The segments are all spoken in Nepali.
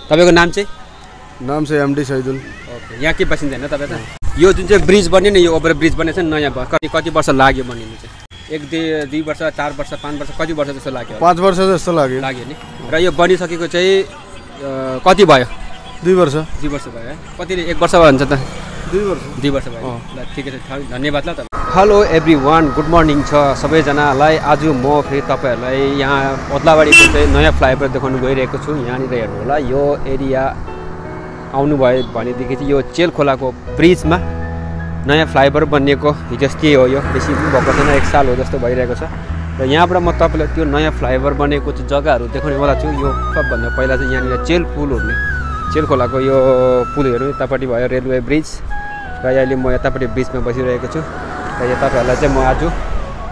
तपाईको नाम चाहिँ? नाम चाहिँ एमडी सैदुल। ओके, यहाँ के बसिन्छ हैन तपाईँ त? यो जुन चाहिँ ब्रिज बन्यो नि, यो ओभर ब्रिज बनेछ नि नयाँ, कति वर्ष लाग्यो बनिनु चाहिँ? 1 2 वर्ष 4 वर्ष 5 वर्ष कति वर्ष जस्तो लाग्यो? 5 वर्ष जस्तो लाग्यो नि। र यो बनिसकेको चाहिँ कति भयो? 2 वर्ष। 2 वर्ष भयो है? कति 1 वर्ष भयो भन्छ त? 2 वर्ष भयो। ल ठिकै छ, धन्यवाद ल तपाईँ। हेलो एभ्रिवान, गुड मर्निङ छ सबैजनालाई। आज म फेरि तपाईँहरूलाई यहाँ ओद्लाबाडीको चाहिँ नयाँ फ्लाइओभर देखाउनु गइरहेको छु। यहाँनिर हेर्नु होला, यो एरिया आउनुभयो भनेदेखि चाहिँ यो चेल खोलाको ब्रिजमा नयाँ फ्लाइओभर बनिएको हिजो अस्ति हो। यो बेसी पनि भएको छैन, 1 साल हो जस्तो भइरहेको छ। र यहाँबाट म तपाईँलाई त्यो नयाँ फ्लाइओभर बनेको चाहिँ जग्गाहरू देखाउनेवाला छु। यो सबभन्दा पहिला चाहिँ यहाँनिर चेल पुल हुने, चेल खोलाको यो पुलहरू यतापट्टि भयो रेलवे ब्रिज, र अहिले म यतापट्टि ब्रिजमा बसिरहेको छु। र यो तपाईँहरूलाई चाहिँ म आज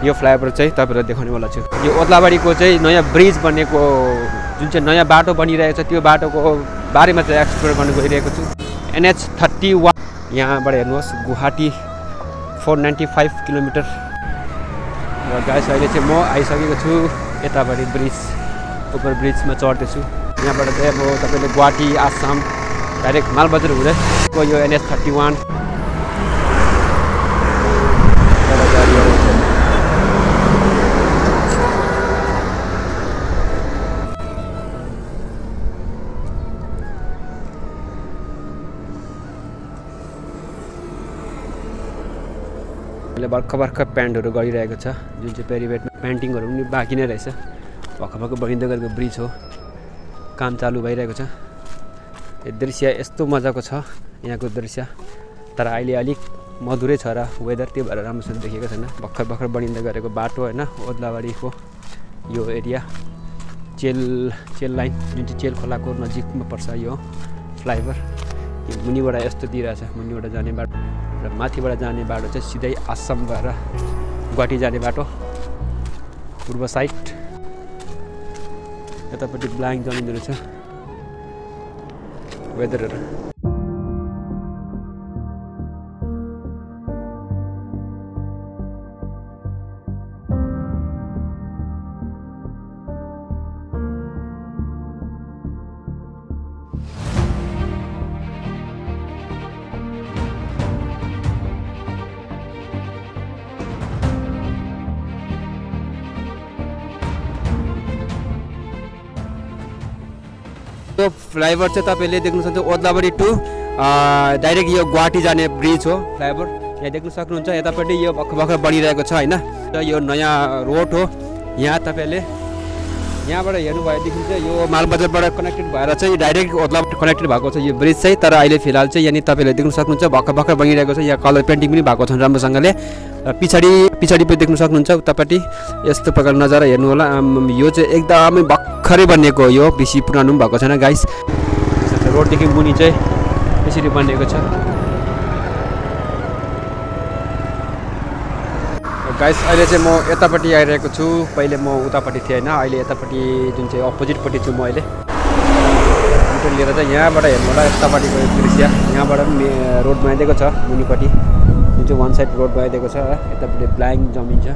यो फ्लाइओभर चाहिँ तपाईँहरूलाई देखाउनेवाला छु। यो ओद्लाबाडीको चाहिँ नयाँ ब्रिज बनेको जुन चाहिँ नयाँ बाटो बनिरहेको छ त्यो बाटोको बारेमा चाहिँ एक्सप्लोर गर्न गइरहेको छु। NH 31 यहाँबाट हेर्नुहोस्, गुवाहाटी 495 किलोमिटर। र गाइस अहिले चाहिँ म आइसकेको छु यतापट्टि ब्रिज, ओभर ब्रिजमा चढ्दैछु। यहाँबाट चाहिँ अब तपाईँले गुवाहाटी आसाम डाइरेक्ट मालबजार हुँदै यो NH 31 भर्खर पेन्टहरू गरिरहेको छ, जुन चाहिँ पेरिभेटमा पेन्टिङहरू पनि बाँकी नै रहेछ। भर्खर बनिँदै गरेको ब्रिज हो, काम चालु भइरहेको छ। यो दृश्य यस्तो मजाको छ यहाँको दृश्य, तर अहिले अलिक मधुरै छ र वेदर, त्यो भएर राम्रोसँग देखेको छैन। भर्खर बनिँदै गरेको बाटो होइन, ओद्लाबाडीको यो एरिया चेल लाइन जुन चाहिँ चेल खोलाको नजिकमा पर्छ यो फ्लाइओभर। यो मुनिबाट यस्तो दिइरहेछ, मुनिबाट जाने बाटो र माथिबाट जाने बाटो चाहिँ सिधै आसाम भएर गुवाहाटी जाने बाटो। पूर्व साइड यतापट्टि ब्ल्याङ्क जमिनहरू छ, वेदरहरू। यो फ्लाइओभर चाहिँ तपाईँले देख्न सक्नुहुन्छ ओद्लाबाडी टु डाइरेक्ट यो गुवाहाटी जाने ब्रिज हो फ्लाइओभर। यहाँ देख्न सक्नुहुन्छ यतापट्टि यो भर्खर बनिरहेको छ होइन, र यो नयाँ रोड हो। यहाँ तपाईँले यहाँबाट हेर्नुभएदेखि चाहिँ यो मालबजारबाट कनेक्टेड भएर चाहिँ डाइरेक्ट ओद्लाबाडी कनेक्टेड भएको छ यो ब्रिज चाहिँ। तर अहिले फिलहाल चाहिँ यहाँनिर तपाईँले देख्न सक्नुहुन्छ भर्खर बनिरहेको छ। यहाँ कलर पेन्टिङ पनि भएको छ राम्रोसँगले। पछाडि पनि देख्न सक्नुहुन्छ उतापट्टि यस्तो प्रकारको नजारा हेर्नु होला। यो चाहिँ एकदमै भर्खरै बनिएको हो, यो बेसी पुरानो पनि भएको छैन गाइस। रोडदेखि मुनि चाहिँ यसरी बनिएको छ गाइस। अहिले चाहिँ म यतापट्टि आइरहेको छु, पहिले म उतापट्टि थिएँ होइन, अहिले यतापट्टि जुन चाहिँ अपोजिटपट्टि छु म अहिले लिएर चाहिँ। यहाँबाट हेर्नु होला यतापट्टिको दृश्य, यहाँबाट पनि रोड बनाइदिएको छ मुनिपट्टि, जुन चाहिँ वान साइड रोड बनाइदिएको छ। यतापट्टि ब्ल्याङ्क जमिन छ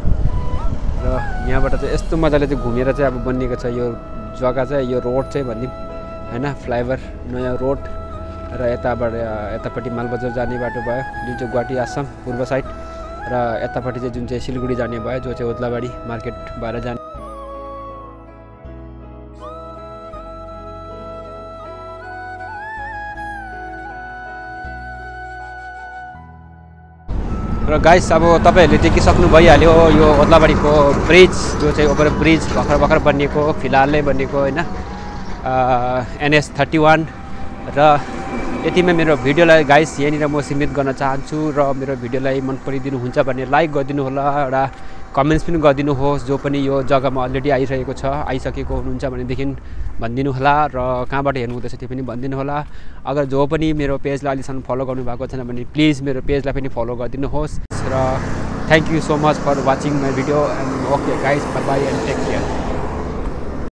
र यहाँबाट चाहिँ यस्तो मजाले चाहिँ घुमेर चाहिँ अब बनिएको छ यो जग्गा चाहिँ, यो रोड चाहिँ भनिदिउँ होइन, फ्लाइओभर नयाँ रोड। र यतापट्टि मालबजार जाने बाटो भयो जुन चाहिँ गुवाहाटी आसाम पूर्व साइड, र यतापट्टि चाहिँ जुन चाहिँ सिलगढी जाने भयो जो चाहिँ ओद्लाबाडी मार्केट भएर जाने। र गाइस अब तपाईँहरूले देखिसक्नु भइहाल्यो यो ओद्लाबाडीको ब्रिज जो चाहिँ ओभर ब्रिज भर्खर बनिएको, फिलहालै बनिएको होइन, NH 31। र यतिमै मेरो भिडियोलाई गाइस यहाँनिर म सीमित गर्न चाहन्छु। र मेरो भिडियोलाई मन परिदिनुहुन्छ भने लाइक गरिदिनु होला, एउटा कमेन्ट्स पनि गरिदिनुहोस्। जो पनि यो जग्गामा अलरेडी आइसकेको हुनुहुन्छ भनेदेखि भनिदिनु होला, र कहाँबाट हेर्नुहुँदैछ त्यो पनि भनिदिनु होला। अगर जो पनि मेरो पेजलाई अहिलेसम्म फलो गर्नुभएको छैन भने प्लिज मेरो पेजलाई पनि फलो गरिदिनुहोस्। र thank you so much for watching my video and okay guys, bye bye and take care.